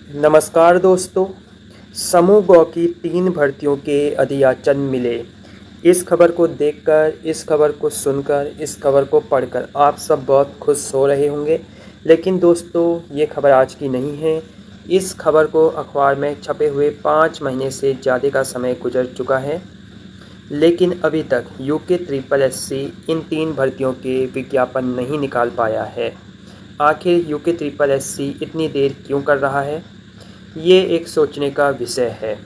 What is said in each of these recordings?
नमस्कार दोस्तों। समूह ग की 3 भर्तियों के अध्याचन मिले। इस खबर को देखकर, इस खबर को सुनकर, इस खबर को पढ़कर आप सब बहुत खुश हो रहे होंगे। लेकिन दोस्तों, ये खबर आज की नहीं है। इस खबर को अखबार में छपे हुए 5 महीने से ज़्यादा का समय गुजर चुका है, लेकिन अभी तक यूके ट्रिपल एससी इन 3 भर्तियों के विज्ञापन नहीं निकाल पाया है। आखिर यूके ट्रिपल एससी इतनी देर क्यों कर रहा है? ये एक सोचने का विषय है।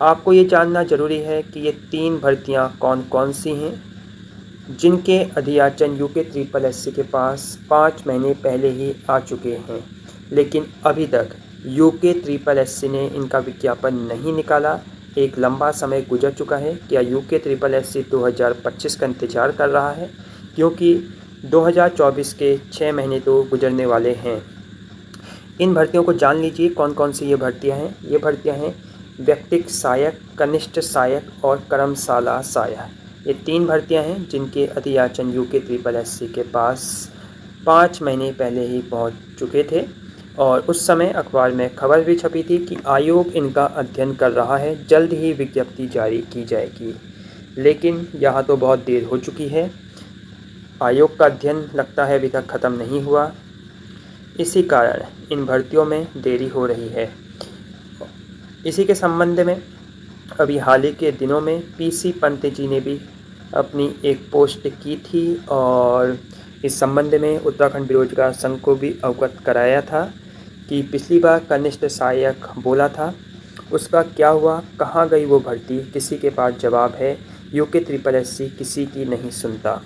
आपको ये जानना ज़रूरी है कि ये 3 भर्तियाँ कौन-कौन सी हैं, जिनके अध्याचन यूके ट्रिपल एससी के पास 5 महीने पहले ही आ चुके हैं, लेकिन अभी तक यूके ट्रिपल एससी ने इनका विज्ञापन नहीं निकाला। एक लंबा समय गुजर चुका है। क्या यूके ट्रिपल एससी 2025 का इंतज़ार कर रहा है? क्योंकि 2024 के 6 महीने तो गुजरने वाले हैं। इन भर्तियों को जान लीजिए कौन-कौन सी ये भर्तियां हैं। ये भर्तियां हैं व्यक्तिक सहायक, कनिष्ठ सहायक और कर्मशाला सहायक। ये 3 भर्तियां हैं जिनके अध्याचन यूके ट्रिपल एससी के पास 5 महीने पहले ही पहुंच चुके थे और उस समय अखबार में खबर भी छपी थी कि आयोग इनका अध्ययन कर रहा है, जल्द ही विज्ञप्ति जारी की जाएगी। लेकिन यहाँ तो बहुत देर हो चुकी है। आयोग का अध्ययन लगता है अभी तक ख़त्म नहीं हुआ। इसी कारण इन भर्तियों में देरी हो रही है। इसी के संबंध में अभी हाल ही के दिनों में पीसी पंत जी ने भी अपनी एक पोस्ट की थी और इस संबंध में उत्तराखंड बेरोजगार संघ को भी अवगत कराया था कि पिछली बार कनिष्ठ सहायक बोला था, उसका क्या हुआ, कहाँ गई वो भर्ती, किसी के पास जवाब है? यूके ट्रिपल एससी किसी की नहीं सुनता।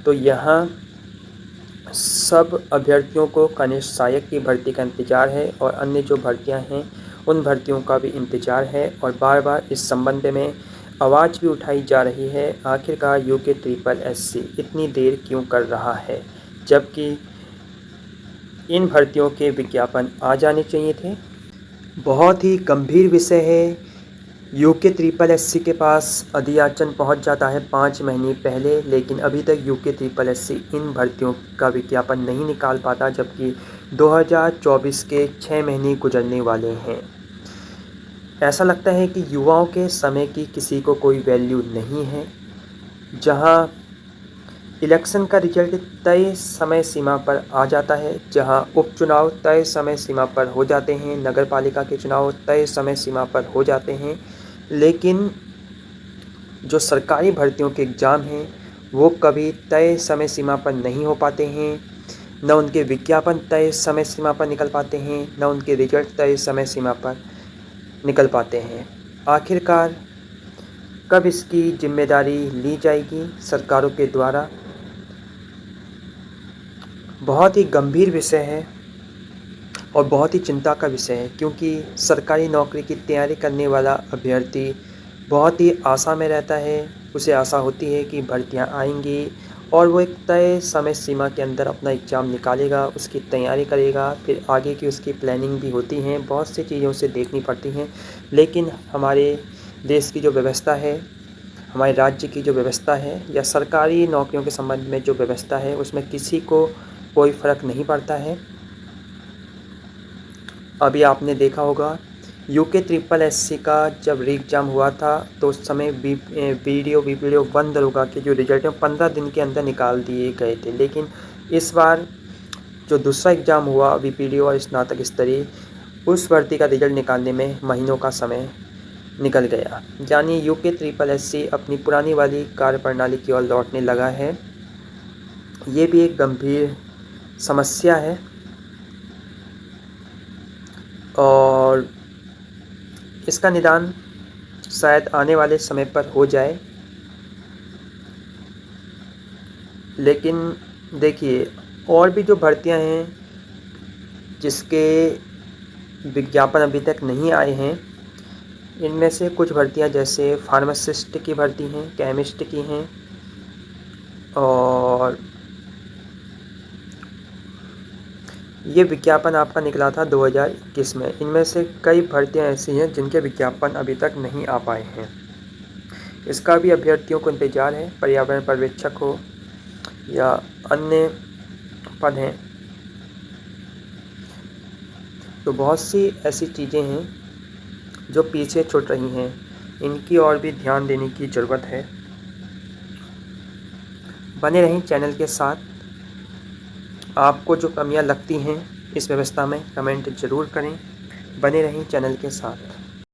तो यहाँ सब अभ्यर्थियों को कनिष्ठ सहायक की भर्ती का इंतज़ार है और अन्य जो भर्तियां हैं उन भर्तियों का भी इंतज़ार है और बार बार इस संबंध में आवाज़ भी उठाई जा रही है। आखिरकार यूके ट्रिपल एससी इतनी देर क्यों कर रहा है, जबकि इन भर्तियों के विज्ञापन आ जाने चाहिए थे। बहुत ही गंभीर विषय है। यूके ट्रिपल एससी के पास अध्याचन पहुंच जाता है 5 महीने पहले, लेकिन अभी तक यूके ट्रिपल एससी इन भर्तियों का विज्ञापन नहीं निकाल पाता, जबकि 2024 के 6 महीने गुजरने वाले हैं। ऐसा लगता है कि युवाओं के समय की किसी को कोई वैल्यू नहीं है। जहां इलेक्शन का रिजल्ट तय समय सीमा पर आ जाता है, जहां उपचुनाव तय समय सीमा पर हो जाते हैं, नगर पालिका के चुनाव तय समय सीमा पर हो जाते हैं, लेकिन जो सरकारी भर्तियों के एग्ज़ाम हैं वो कभी तय समय सीमा पर नहीं हो पाते हैं। न उनके विज्ञापन तय समय सीमा पर निकल पाते हैं, न उनके रिजल्ट तय समय सीमा पर निकल पाते हैं। आखिरकार कब इसकी जिम्मेदारी ली जाएगी सरकारों के द्वारा? बहुत ही गंभीर विषय है और बहुत ही चिंता का विषय है, क्योंकि सरकारी नौकरी की तैयारी करने वाला अभ्यर्थी बहुत ही आशा में रहता है। उसे आशा होती है कि भर्तियां आएंगी और वो एक तय समय सीमा के अंदर अपना एग्ज़ाम निकालेगा, उसकी तैयारी करेगा, फिर आगे की उसकी प्लानिंग भी होती हैं, बहुत सी चीज़ें उसे देखनी पड़ती हैं। लेकिन हमारे देश की जो व्यवस्था है, हमारे राज्य की जो व्यवस्था है या सरकारी नौकरियों के संबंध में जो व्यवस्था है, उसमें किसी को कोई फ़र्क नहीं पड़ता है। अभी आपने देखा होगा यूके ट्रिपल एससी का जब री एग्ज़ाम हुआ था तो उस समय वीडियो 1 दरोगा के जो रिजल्ट हैं 15 दिन के अंदर निकाल दिए गए थे। लेकिन इस बार जो दूसरा एग्ज़ाम हुआ वीपीडीओ और स्नातक स्तरीय, उस भर्ती का रिजल्ट निकालने में महीनों का समय निकल गया। यानी यूके ट्रिपल एससी अपनी पुरानी वाली कार्यप्रणाली की ओर लौटने लगा है। ये भी एक गंभीर समस्या है और इसका निदान शायद आने वाले समय पर हो जाए। लेकिन देखिए, और भी जो भर्तियां हैं जिसके विज्ञापन अभी तक नहीं आए हैं, इनमें से कुछ भर्तियां जैसे फार्मासिस्ट की भर्ती हैं, केमिस्ट की हैं और ये विज्ञापन आपका निकला था 2021 में। इनमें से कई भर्तियां ऐसी हैं जिनके विज्ञापन अभी तक नहीं आ पाए हैं। इसका भी अभ्यर्थियों को इंतज़ार है। पर्यावरण पर्यवेक्षक हो या अन्य पद हैं, तो बहुत सी ऐसी चीज़ें हैं जो पीछे छूट रही हैं, इनकी ओर भी ध्यान देने की ज़रूरत है। बने रहें चैनल के साथ। आपको जो कमियां लगती हैं इस व्यवस्था में कमेंट ज़रूर करें। बने रहें चैनल के साथ।